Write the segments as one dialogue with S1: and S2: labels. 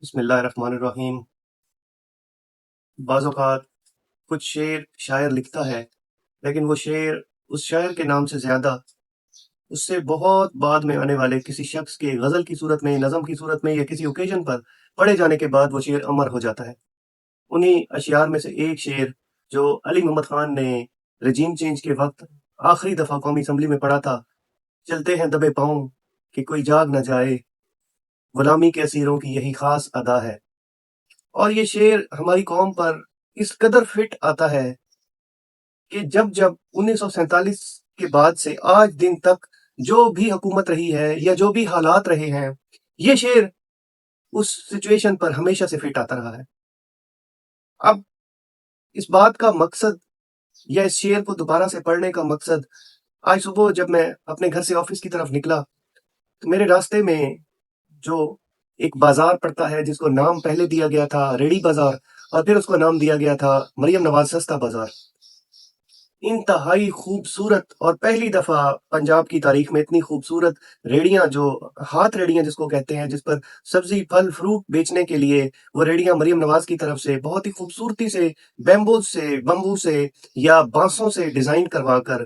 S1: بسم اللہ الرحمن الرحیم۔ بعض اوقات کچھ شاعر لکھتا ہے، لیکن وہ شعر اس شاعر کے نام سے زیادہ اس سے بہت بعد میں آنے والے کسی شخص کے غزل کی صورت میں، نظم کی صورت میں یا کسی اوکیزن پر پڑھے جانے کے بعد وہ شعر امر ہو جاتا ہے۔ انہی اشعار میں سے ایک شعر جو علی محمد خان نے رجیم چینج کے وقت آخری دفعہ قومی اسمبلی میں پڑھا تھا، چلتے ہیں دبے پاؤں کہ کوئی جاگ نہ جائے، غلامی کے اسیروں کی یہی خاص ادا ہے۔ اور یہ شعر ہماری قوم پر اس قدر فٹ آتا ہے کہ جب 1947 کے بعد سے آج دن تک جو بھی حکومت رہی ہے یا جو بھی حالات رہے ہیں، یہ شعر اس سچویشن پر ہمیشہ سے فٹ آتا رہا ہے۔ اب اس بات کا مقصد یا اس شعر کو دوبارہ سے پڑھنے کا مقصد، آج صبح جب میں اپنے گھر سے آفس کی طرف نکلا تو میرے راستے میں جو ایک بازار پڑتا ہے جس کو نام پہلے دیا گیا تھا ریڑی بازار اور پھر اس کو نام دیا گیا تھا مریم نواز سستا بازار، انتہائی خوبصورت اور پہلی دفعہ پنجاب کی تاریخ میں اتنی خوبصورت ریڑیاں، جو ہاتھ ریڑیاں جس کو کہتے ہیں، جس پر سبزی پھل فروٹ بیچنے کے لیے وہ ریڑیاں مریم نواز کی طرف سے بہت ہی خوبصورتی سے بمبو سے یا بانسوں سے ڈیزائن کروا کر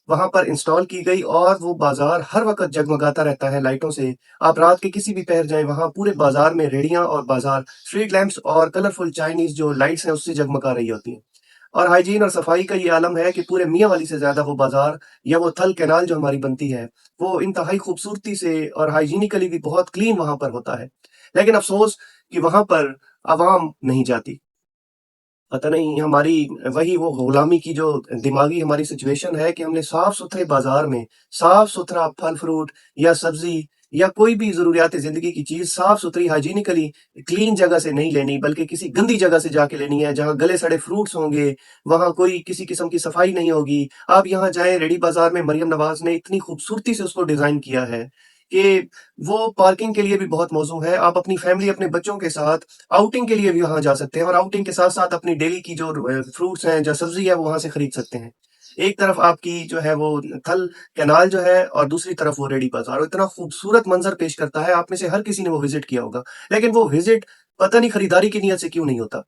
S1: وہاں پر انسٹال کی گئی، اور وہ بازار ہر وقت جگمگاتا رہتا ہے لائٹوں سے۔ آپ رات کے کسی بھی پہر جائیں، وہاں پورے بازار میں ریڑیاں اور بازار اسٹریٹ لیمپس اور کلرفل چائنیز جو لائٹس ہیں اس سے جگمگا رہی ہوتی ہیں۔ اور ہائیجین اور صفائی کا یہ عالم ہے کہ پورے میاں والی سے زیادہ وہ بازار یا وہ تھل کینال جو ہماری بنتی ہے وہ انتہائی خوبصورتی سے اور ہائیجینیکلی بھی بہت کلین وہاں پر ہوتا ہے۔ لیکن افسوس کہ وہاں پر عوام نہیں جاتی۔ پتہ نہیں ہماری وہ غلامی کی جو دماغی ہماری سچویشن ہے کہ ہم نے صاف ستھرے بازار میں صاف ستھرا پھل فروٹ یا سبزی یا کوئی بھی ضروریات زندگی کی چیز صاف ستھری ہائیجینیکلی کلین جگہ سے نہیں لینی، بلکہ کسی گندی جگہ سے جا کے لینی ہے جہاں گلے سڑے فروٹس ہوں گے، وہاں کوئی کسی قسم کی صفائی نہیں ہوگی۔ آپ یہاں جائیں ریڈی بازار میں، مریم نواز نے اتنی خوبصورتی سے اس کو ڈیزائن کیا ہے کہ وہ پارکنگ کے لیے بھی بہت موزوں ہے۔ آپ اپنی فیملی، اپنے بچوں کے ساتھ آؤٹنگ کے لیے بھی وہاں جا سکتے ہیں، اور آؤٹنگ کے ساتھ ساتھ اپنی ڈیلی کی جو فروٹس ہیں، جو سبزی ہے، وہ وہاں سے خرید سکتے ہیں۔ ایک طرف آپ کی جو ہے وہ تھل کینال جو ہے، اور دوسری طرف وہ ریڈی بازار، اور اتنا خوبصورت منظر پیش کرتا ہے۔ آپ میں سے ہر کسی نے وہ وزٹ کیا ہوگا، لیکن وہ وزٹ پتہ نہیں خریداری کی نیت سے کیوں نہیں ہوتا۔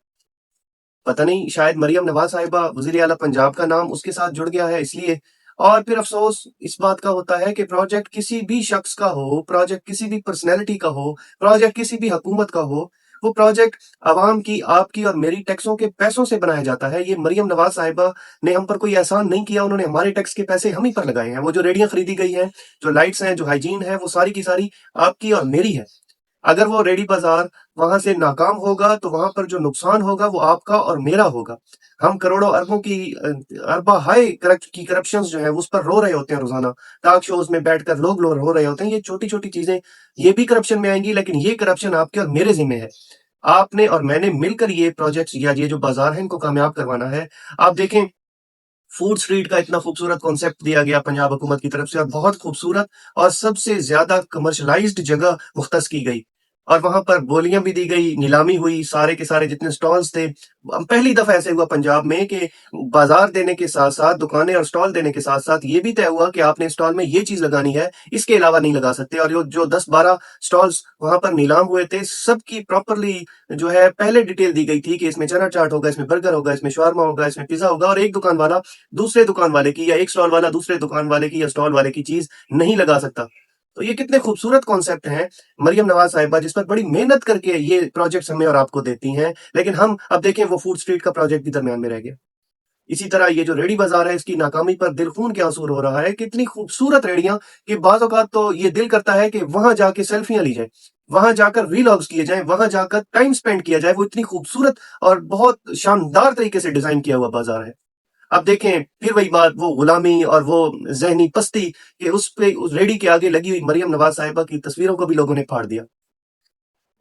S1: پتہ نہیں، شاید مریم نواز صاحبہ وزیر اعلیٰ پنجاب کا نام اس کے ساتھ جڑ گیا ہے اس لیے۔ اور پھر افسوس اس بات کا ہوتا ہے کہ پروجیکٹ کسی بھی شخص کا ہو، پروجیکٹ کسی بھی پرسنالٹی کا ہو، پروجیکٹ کسی بھی حکومت کا ہو، وہ پروجیکٹ عوام کی، آپ کی اور میری ٹیکسوں کے پیسوں سے بنایا جاتا ہے۔ یہ مریم نواز صاحبہ نے ہم پر کوئی احسان نہیں کیا، انہوں نے ہمارے ٹیکس کے پیسے ہم ہی پر لگائے ہیں۔ وہ جو ریڑیاں خریدی گئی ہیں، جو لائٹس ہیں، جو ہائیجین ہے، وہ ساری کی ساری آپ کی اور میری ہے۔ اگر وہ ریڈی بازار وہاں سے ناکام ہوگا تو وہاں پر جو نقصان ہوگا وہ آپ کا اور میرا ہوگا۔ ہم کروڑوں اربوں کی اربا ہائی کی کرپشنز جو ہیں اس پر رو رہے ہوتے ہیں روزانہ، ٹاک شوز میں بیٹھ کر لوگ رو رہے ہوتے ہیں۔ یہ چھوٹی چھوٹی چیزیں یہ بھی کرپشن میں آئیں گی، لیکن یہ کرپشن آپ کے اور میرے ذمہ ہے۔ آپ نے اور میں نے مل کر یہ پروجیکٹس یا یہ جو بازار ہیں ان کو کامیاب کروانا ہے۔ آپ دیکھیں، فوڈ سٹریٹ کا اتنا خوبصورت کانسیپٹ دیا گیا پنجاب حکومت کی طرف سے، اور بہت خوبصورت اور سب سے زیادہ کمرشلائزڈ جگہ مختص کی گئی، اور وہاں پر بولیاں بھی دی گئی، نیلامی ہوئی، سارے کے سارے جتنے سٹالز تھے۔ پہلی دفعہ ایسے ہوا پنجاب میں کہ بازار دینے کے ساتھ ساتھ، دکانیں اور سٹال دینے کے ساتھ ساتھ یہ بھی طے ہوا کہ آپ نے سٹال میں یہ چیز لگانی ہے، اس کے علاوہ نہیں لگا سکتے۔ اور جو 10-12 سٹالز وہاں پر نیلام ہوئے تھے، سب کی پراپرلی جو ہے پہلے ڈیٹیل دی گئی تھی کہ اس میں چنا چاٹ ہوگا، اس میں برگر ہوگا، اس میں شاورما ہوگا، اس میں پیزا ہوگا، اور ایک دکان والا دوسرے دکان والے کی، یا ایک سٹال والا دوسرے دکان والے کی یا سٹال والے کی چیز نہیں لگا سکتا۔ تو یہ کتنے خوبصورت کانسیپٹ ہیں مریم نواز صاحبہ، جس پر بڑی محنت کر کے یہ پروجیکٹس ہمیں اور آپ کو دیتی ہیں، لیکن ہم اب دیکھیں وہ فوڈ سٹریٹ کا پروجیکٹ بھی درمیان میں رہ گیا۔ اسی طرح یہ جو ریڑی بازار ہے، اس کی ناکامی پر دل خون کے آنسو ہو رہا ہے۔ کتنی خوبصورت ریڑیاں کہ بعض اوقات تو یہ دل کرتا ہے کہ وہاں جا کے سیلفیاں لی جائیں، وہاں جا کر ویلاگز کیے جائیں، وہاں جا کر ٹائم سپینڈ کیا جائے۔ وہ اتنی خوبصورت اور بہت شاندار طریقے سے ڈیزائن کیا ہوا بازار ہے۔ اب دیکھیں پھر وہی بات، وہ غلامی اور وہ ذہنی پستی کہ اس پہ اس ریڑی کے آگے لگی ہوئی مریم نواز صاحبہ کی تصویروں کو بھی لوگوں نے پھاڑ دیا۔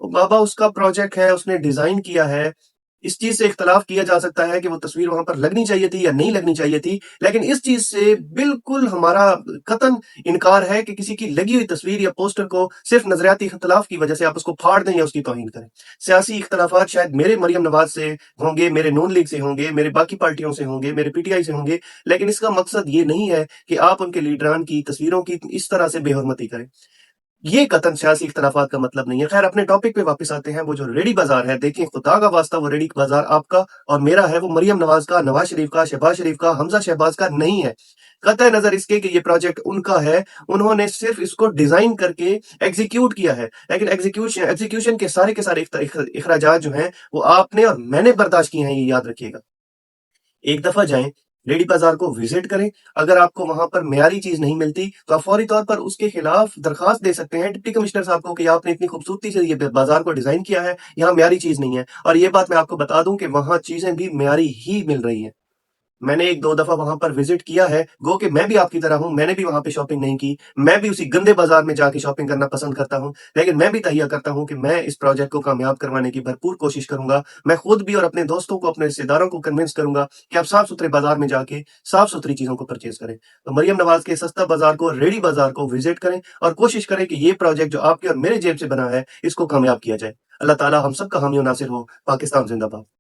S1: بابا اس کا پروجیکٹ ہے، اس نے ڈیزائن کیا ہے۔ اس چیز سے اختلاف کیا جا سکتا ہے کہ وہ تصویر وہاں پر لگنی چاہیے تھی یا نہیں لگنی چاہیے تھی، لیکن اس چیز سے بالکل ہمارا قطعاً انکار ہے کہ کسی کی لگی ہوئی تصویر یا پوسٹر کو صرف نظریاتی اختلاف کی وجہ سے آپ اس کو پھاڑ دیں یا اس کی توہین کریں۔ سیاسی اختلافات شاید میرے مریم نواز سے ہوں گے، میرے نون لیگ سے ہوں گے، میرے باقی پارٹیوں سے ہوں گے، میرے پی ٹی آئی سے ہوں گے، لیکن اس کا مقصد یہ نہیں ہے کہ آپ ان کے لیڈران کی تصویروں کی اس طرح سے بے حرمتی کریں۔ یہ قطن سیاسی اختلافات کا مطلب نہیں ہے۔ خیر اپنے ٹاپک پہ واپس آتے ہیں۔ وہ جو ریڈی بازار ہے، دیکھیں خدا کا واسطہ وہ ریڈی بازار آپ کا اور میرا ہے، وہ مریم نواز کا، نواز شریف کا، شہباز شریف کا، حمزہ شہباز کا نہیں ہے۔ قطع نظر اس کے کہ یہ پروجیکٹ ان کا ہے، انہوں نے صرف اس کو ڈیزائن کر کے ایگزیکیوٹ کیا ہے، لیکن ایگزیکیوشن کے سارے اخراجات جو ہیں وہ آپ نے اور میں نے برداشت کیے ہیں، یہ یاد رکھیے گا۔ ایک دفعہ جائیں، ریڈی بازار کو وزٹ کریں، اگر آپ کو وہاں پر معیاری چیز نہیں ملتی تو آپ فوری طور پر اس کے خلاف درخواست دے سکتے ہیں ڈپٹی کمشنر صاحب کو کہ آپ نے اتنی خوبصورتی سے یہ بازار کو ڈیزائن کیا ہے، یہاں معیاری چیز نہیں ہے۔ اور یہ بات میں آپ کو بتا دوں کہ وہاں چیزیں بھی معیاری ہی مل رہی ہیں۔ میں نے ایک دو دفعہ وہاں پر وزٹ کیا ہے، گو کہ میں بھی آپ کی طرح ہوں، میں نے بھی وہاں پہ شاپنگ نہیں کی، میں بھی اسی گندے بازار میں جا کے شاپنگ کرنا پسند کرتا ہوں، لیکن میں بھی تہیہ کرتا ہوں کہ میں اس پروجیکٹ کو کامیاب کروانے کی بھرپور کوشش کروں گا۔ میں خود بھی اور اپنے دوستوں کو، اپنے رشتے داروں کو کنونس کروں گا کہ آپ صاف ستھرے بازار میں جا کے صاف ستھری چیزوں کو پرچیز کریں۔ تو مریم نواز کے سستا بازار کو، ریڈی بازار کو وزٹ کریں اور کوشش کریں کہ یہ پروجیکٹ جو آپ کے اور میرے جیب سے بنا ہے، اس کو کامیاب کیا جائے۔ اللہ تعالیٰ ہم سب کا حامی و ناصر ہو۔ پاکستان زندہ باد۔